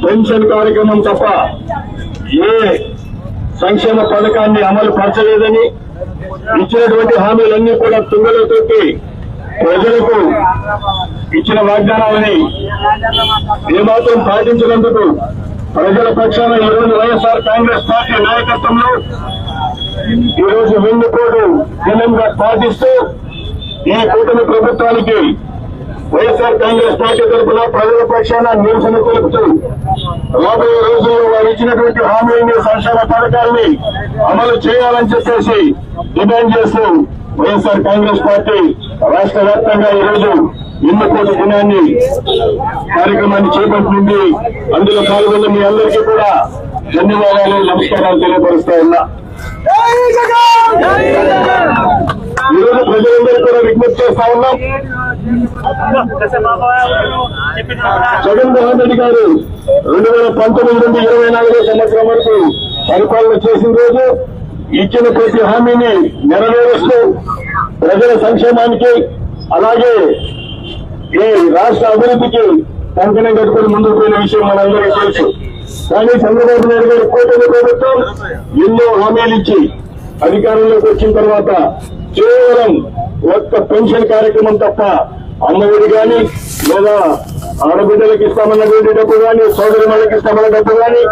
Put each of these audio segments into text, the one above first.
Pension కార్యక్రమం తప్ప ఏ సంక్షేమ పథకాన్ని అమలు పరచలేదని, ఇచ్చినటువంటి హామీలన్నీ కూడా తుంగలో తొక్కి ప్రజలకు ఇచ్చిన వాగ్దానాలని ఏమాత్రం పాటించినందుకు ప్రజల పక్షాన ఈరోజు వైఎస్ఆర్ కాంగ్రెస్ పార్టీ నాయకత్వంలో ఈరోజు వెన్నుపోటు దినంగా పాటిస్తూ ఈ కూటమి ప్రభుత్వానికి వైఎస్ఆర్ కాంగ్రెస్ పార్టీ తరఫున ప్రజల పక్షాన నిరసన తెలుపుతూ రాబోయే రోజుల్లో వారు ఇచ్చినటువంటి హామీని సంక్షేమ పథకాన్ని అమలు చేయాలని చెప్పేసి డిమాండ్ చేస్తూ వైఎస్ఆర్ కాంగ్రెస్ పార్టీ రాష్ట్ర వ్యాప్తంగా ఈరోజు వెన్నుపోటు దినాన్ని కార్యక్రమాన్ని చేపట్టింది. అందులో పాల్గొన్న మీ అందరికీ కూడా ధన్యవాదాలు, నమస్కారాలు తెలియపరుస్తా ఉన్నా. ఈరోజు ప్రజలందరూ కూడా విజ్ఞప్తి చేస్తా ఉన్నాం. జగన్మోహన్ రెడ్డి గారు 2019 నుండి 24 సంవత్సరం వరకు పరిపాలన చేసిన రోజు ఇచ్చిన ప్రతి హామీని నెరవేరుస్తూ ప్రజల సంక్షేమానికి అలాగే ఈ రాష్ట్ర అభివృద్ధికి కంకణం కట్టుకుని ముందుకు పోయిన విషయం మనందరికీ తెలుసు. కానీ చంద్రబాబు నాయుడు గారి కూటమి ప్రభుత్వం ఎన్నో హామీలు ఇచ్చి అధికారంలోకి వచ్చిన తర్వాత కేవలం ఒక్క పెన్షన్ కార్యక్రమం తప్ప అమ్మఒడి గాని లేదా ఆడబిడ్డలకు ఇస్తామన్నటువంటి డబ్బు గాని, సోదరి మళ్ళకి ఇస్తామన్న డబ్బు గాని,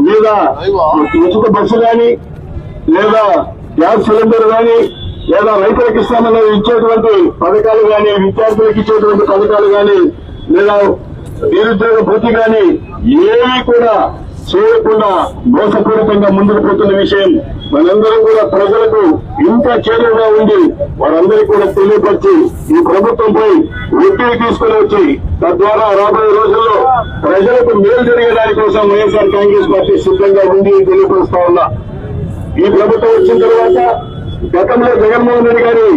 లేదా ఉచిత బస్సు గాని, లేదా గ్యాస్ సిలిండర్ గాని, లేదా రైతులకు ఇస్తామన్న ఇచ్చేటువంటి పథకాలు గాని, విద్యార్థులకు ఇచ్చేటువంటి పథకాలు గాని, లేదా నిరుద్యోగ భృతి గాని ఏవి కూడా చేయకుండా మోసపూరితంగా ముందుకు పోతున్న విషయం మనందరం కూడా ప్రజలకు ఇంకా చేరువుగా ఉండి వారందరికీ కూడా తెలియపరిచి ఈ ప్రభుత్వంపై ఒత్తిడి తీసుకుని వచ్చి తద్వారా రాబోయే రోజుల్లో ప్రజలకు మేలు జరిగేదాని కోసం వైఎస్ఆర్ కాంగ్రెస్ పార్టీ సిద్ధంగా ఉంది తెలియపరుస్తా ఉన్నా. ఈ ప్రభుత్వం వచ్చిన తర్వాత గతంలో జగన్మోహన్ రెడ్డి గారు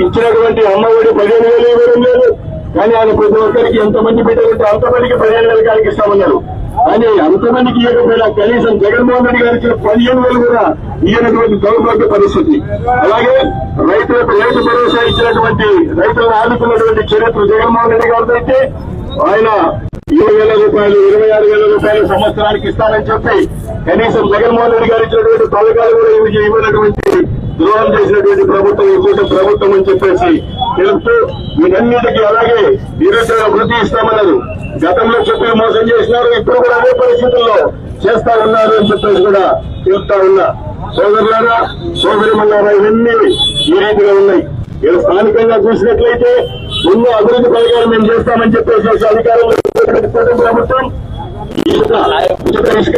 ఇచ్చినటువంటి అమ్మఒడి 15,000 ఇవ్వడం లేదు. కానీ ఆయన ప్రతి ఒక్కరికి ఎంతమంది బిడ్డలుంటే అంతమందికి 15,000 కాడికి ఇస్తామన్నారు. కానీ అంతమందికి ఇవ్వకపోయినా కనీసం జగన్మోహన్ రెడ్డి గారు ఇచ్చిన 15,000 కూడా ఇవ్వనటువంటి దౌర్భాగ్య పరిస్థితి. అలాగే రైతులకు రైతు భరోసా ఇచ్చినటువంటి రైతులను ఆదుకున్నటువంటి చరిత్ర జగన్మోహన్ రెడ్డి గారితో అయితే ఆయన 20,000 రూపాయలు 26,000 రూపాయలు సంవత్సరానికి ఇస్తానని చెప్పి కనీసం జగన్మోహన్ రెడ్డి గారు ఇచ్చినటువంటి పథకాలు కూడా ఇవ్వనటువంటి ద్రోహం చేసినటువంటి ప్రభుత్వం ఈ కూటమి ప్రభుత్వం అని చెప్పేసి తెలుపుతూ వీటన్నిటికీ అలాగే నిరుద్యోగ వృత్తి ఇస్తామన్నారు. గతంలో చెప్పి మోసం చేసినారు, ఇప్పుడు కూడా అదే పరిస్థితుల్లో చేస్తా ఉన్నారు అని చెప్పేసి కూడా తెలుపుతా ఉన్నా. సోదరులారా, సోదరిమన్నారా, ఇవన్నీ ఈ రీతిగా ఉన్నాయి. వీళ్ళు స్థానికంగా చూసినట్లయితే ఎన్నో అభివృద్ధి పథకాలు మేము చేస్తామని చెప్పేసి అధికారంలో కూటమి ప్రభుత్వం ఉచిత ఇసుక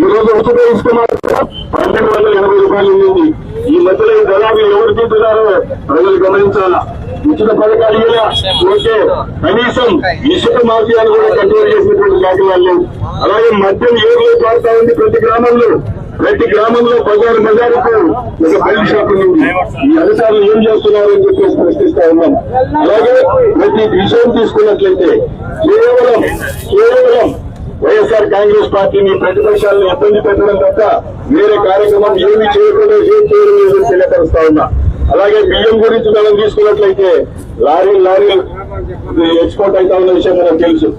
ఈరోజు ఉచిత ఇసుక మాత్రం 1,280 రూపాయలు ఉంది. ఈ మధ్యలో ఈ దళాలు ఎవరు తింటున్నారో ప్రజలు గమనించాలా. ఉచిత పథకాలు ఓకే, కనీసం ఇసుక మాఫియాను కూడా కంట్రోల్ చేసినటువంటి దాఖలాలు లేవు. అలాగే మద్యం ఏరులో పారుతా ఉంది. ప్రతి గ్రామంలో బజారుకు ఒక బెల్ట్ షాప్ ఉంది. ఈ అధికారులు ఏం చేస్తున్నారు అని చెప్పేసి ప్రశ్నిస్తా ఉన్నాం. అలాగే ప్రతి విషయం తీసుకున్నట్లయితే కేవలం వైఎస్ఆర్ కాంగ్రెస్ పార్టీని ప్రతిపక్షాలను ఇబ్బంది పెట్టడం తప్ప వేరే కార్యక్రమం ఏమీ చేయకుండా ఏం చేయడం లేదని తెలియపరుస్తా ఉన్నా. అలాగే బియ్యం గురించి మనం తీసుకున్నట్లయితే లారీ ఎక్స్పోర్ట్ అవుతా ఉన్న విషయం మనకు తెలుసు.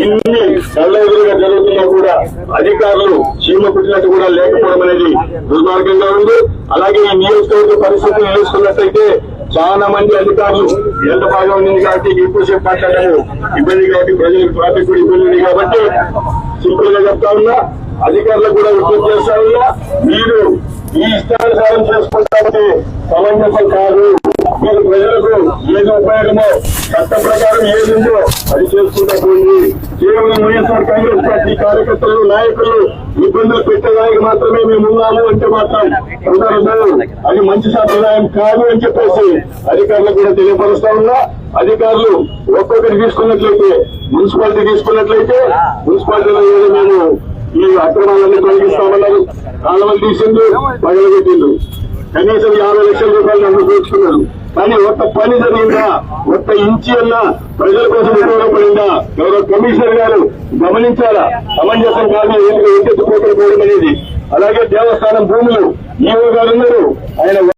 ఇన్ని కళ్ళ ఎదురుగా జరుగుతున్నా కూడా అధికారులు చీమ పుట్టినట్టు కూడా లేకపోవడం అనేది దుర్మార్గంగా ఉంది. అలాగే ఈ నియోజకవర్గ పరిస్థితులు తెలుసుకున్నట్లయితే చాలా మంది అధికారులు ఎంత బాగా ఉంది కాబట్టి ఎక్కువసేపు మాట్లాడడం ఇబ్బంది కాబట్టి ప్రజలకు ట్రాఫిక్ కూడా ఇబ్బంది ఉంది కాబట్టి సింపుల్ గా చెప్తా ఉన్నా. అధికారులకు కూడా విజ్ఞప్తి చేస్తా ఉన్నా, మీరు ఈ ఇష్టానుసారం చేసుకుంటే సమంజసం కాదు. మీరు ప్రజలకు ఏది ఉపయోగమో చట్ట ప్రకారం ఏది ఉందో అది చేసుకుంటా పోయింది. కేవలం వైఎస్ఆర్ కాంగ్రెస్ పార్టీ కార్యకర్తలు నాయకులు ఇబ్బందులు పెట్టేదానికి మాత్రమే మేము ఉన్నాము అంటే మాత్రం కుదరదు. అది మంచి సంప్రదాయం కాదు అని చెప్పేసి అధికారులకు కూడా తెలియపరుస్తా ఉన్నా. అధికారులు ఒక్కొక్కటి తీసుకున్నట్లయితే మున్సిపాలిటీలో ఏదో మేము ఈ అక్రమాలన్నీ తొలగిస్తామన్నారు. కాలువలు తీసిండు, పగలగొట్టిండు. కనీసం 50 లక్షల రూపాయలు నన్ను దోచుకున్నారు. కానీ ఒక్క పని జరిగిందా, ఒక్క ఇంచి అన్నా ప్రజల కోసం ఉపయోగపడిందా? గౌరవ కమిషనర్ గారు గమనించాలా. సమంజసం కాదు ఇంటికి పోవడం అనేది. అలాగే దేవస్థానం భూములు ఈవో గారు ఉన్నారు, ఆయన